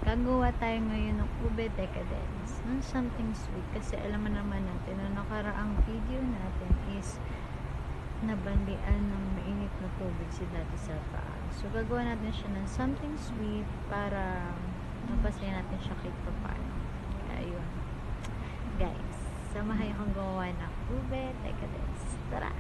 Gagawa tayo ngayon ng ube decadence, ng something sweet, kasi alam mo naman natin na nakaraang video natin is nabanlian ng mainit na tubig si dati sa paa. So gagawa natin siya ng something sweet para mapasaya natin siya kahit paano. Kaya yun, guys, samahan akong gawa ng ube decadence. Tara!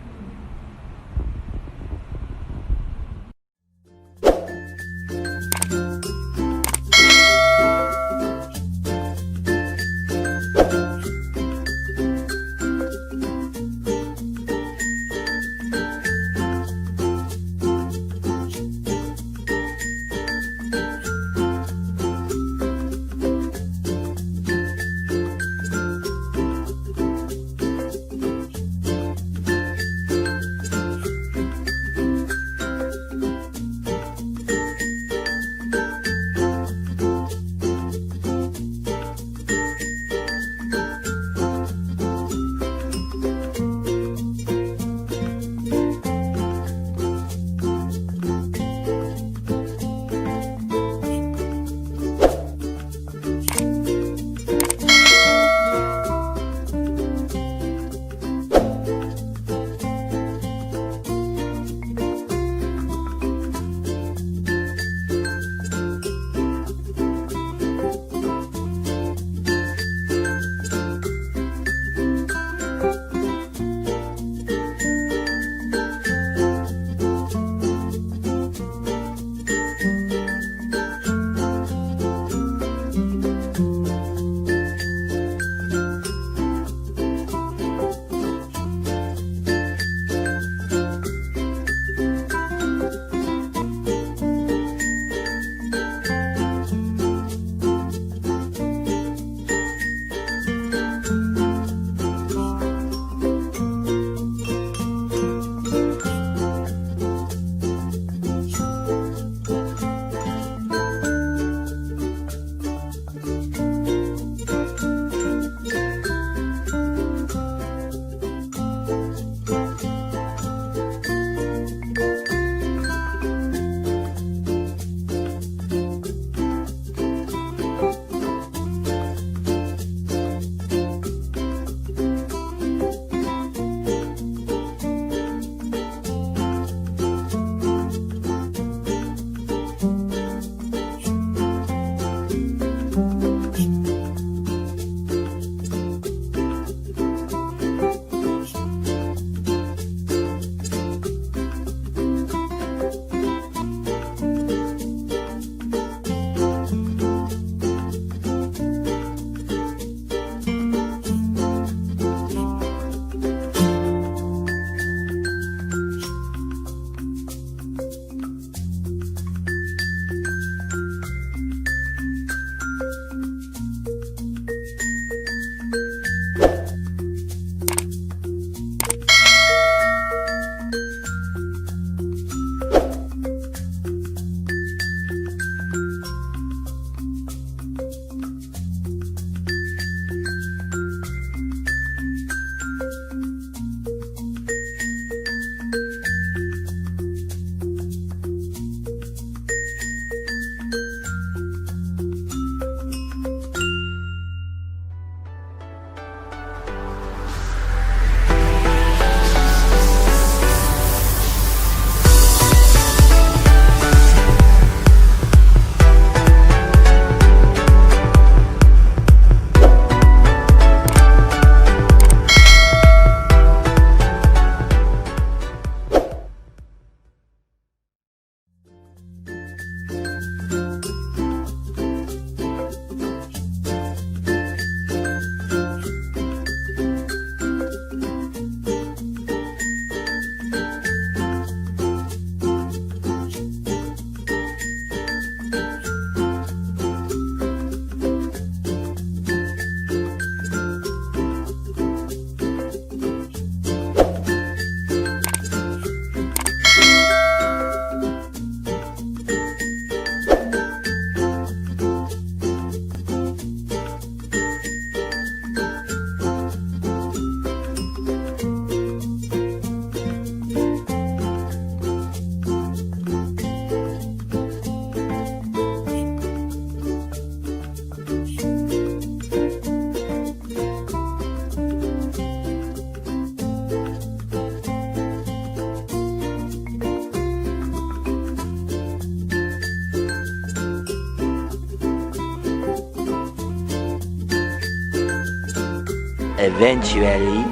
Eventually,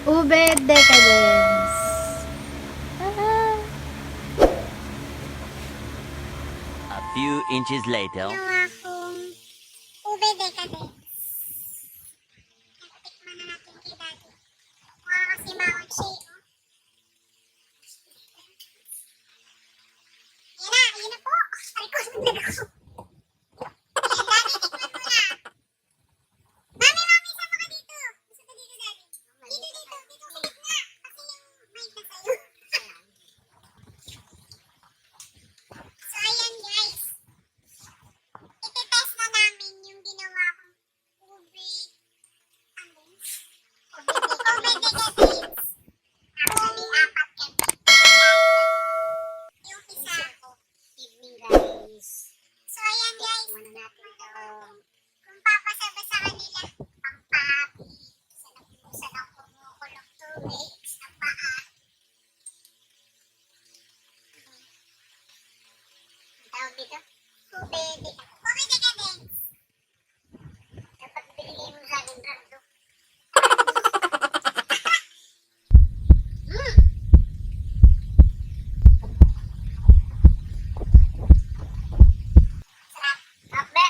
Ube Decadence. Ah. a few inches later. Ginawa kong ube decadence. Natikman na natin kay Daddy. Mukha kasi maon siya, oh. Yan na po. Ay ko, naglag ako. Ayan, Daddy, tikman mo na. Mami, sama ka dito. Gusto ka dito, Daddy. Dito sa gitna. Kasi yung mic na sa'yo. So, ayan guys. Iti-test na namin yung ginawa kong ube, ano? Ube decadence. Actually, 4 yan. Yung isa ko. Evening guys. So, ayan guys. Kung papasaba sa kanila, pang-papi. Isa lang kumukulong tubig sa paa. Ang tawag dito? Ube decadence. Dapat bilhin mo sa akin brando. Sarap. Sarap, be.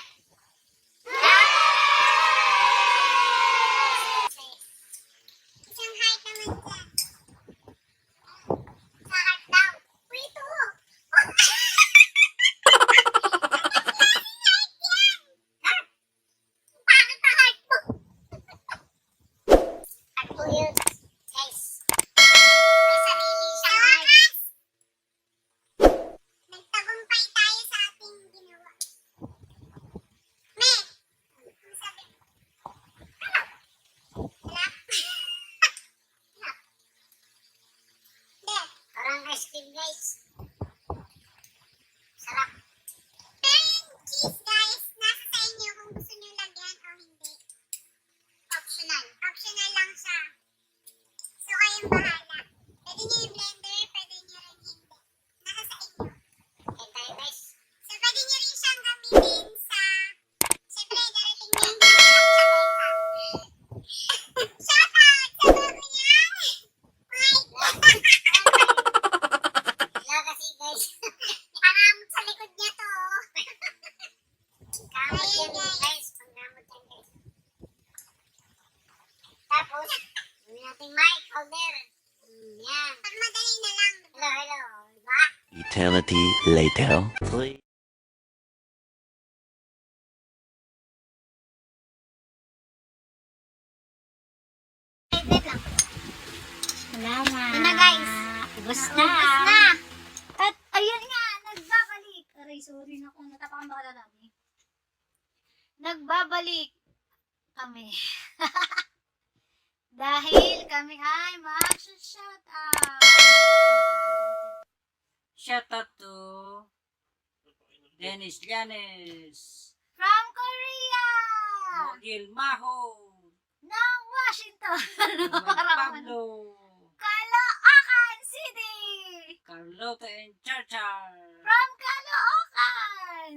Isang height naman dyan. Sa heart daw. Uy, ito. Bakit ang heart mo? Heart po yun. Guys. May sarili siyang heart. Nagtagumpay tayo sa ating ginawa. Me! Ano sabi? Sarap. Sarap. De, parang ice cream guys. Sarap. Yung cheese guys, nasa sa inyo kung gusto nyo lagyan o hindi. Optional. Optional lang siya. So kayong bahala. Pwede nyo i-blender, pwede nyo rin hindi. Nasa sa inyo. Okay tayo guys. So pwede nyo rin siyang gamitin sa... Siyempre, darating na yung hirap sa mesa. Shout out sa bago niyan! Mike! Wala kasi guys. Pangamot sa likod niya to. Kamot yan guys. Pangamot yan guys. Tapos, gawin natin mic holder. Yan. Pag madali na lang. Hello. Diba? Eternity later. Please. Wait lang. Salamat. Yun na guys. Ubus Ubus na. na. At ayun nga, nagbabalik. Aray, sorry na kung natapakan ba ka dami. Nagbabalik kami. Dahil kami ay mag-shout out. Shout out to Dennis Llanes, From Korea. Mogil Maho, Ng Washington. Pablo, Caloocan City. Carlota and Charchar, From Caloocan.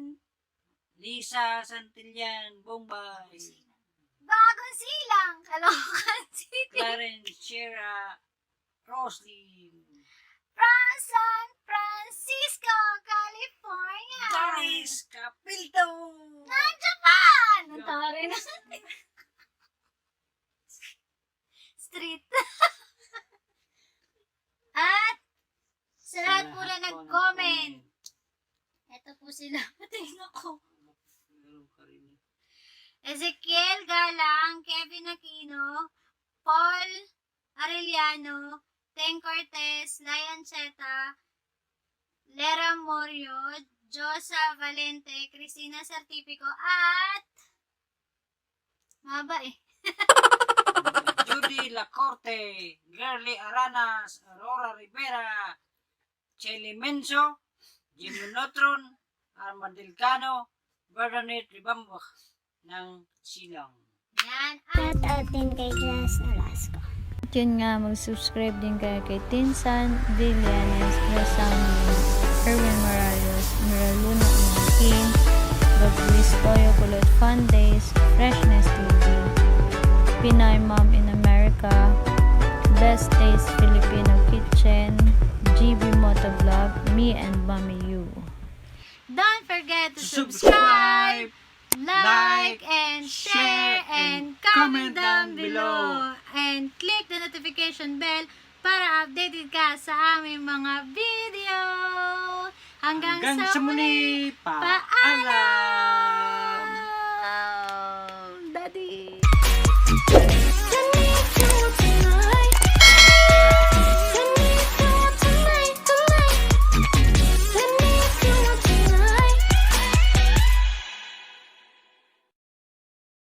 Lisa Santillan, Bombay, Bagong Silang, Caloocan City. Clarence Shira, Roslyn, From San Francisco, California. Doris Capildo, Ng Japan. Ang tari na. Street. At sa lahat po na nag-comment. Ito po sila. Patingin ako. Ezekiel Galang, Kevin Aquino, Paul Arellano, Teng Cortez, Lian Cheta, Lera Morio, Josa Valente, Cristina Certifico, at mahaba eh. Judy Lacorte, Girly Aranas, Aurora Rivera, Chelly Menso, Jimmy Notron, Armadilcano, Bernadette Ribambach ng Silang. Yan. Shout out din kay Jazz Nolasco. At yun nga, mag-subscribe din kayo kay Tinsan, Villanes, Rosam, Erwin Morales, Miraluna Martin, vlog, Luis Goyo, Kulot Fun Days, Freshness TV, Pinay Mom in America, Best Taste Filipino Kitchen, GB Motovlog, me and Mommy You. Don't forget to subscribe, like, and share, and comment down below. And click the notification bell para updated ka sa aming mga video. Hanggang sa muli, paalam!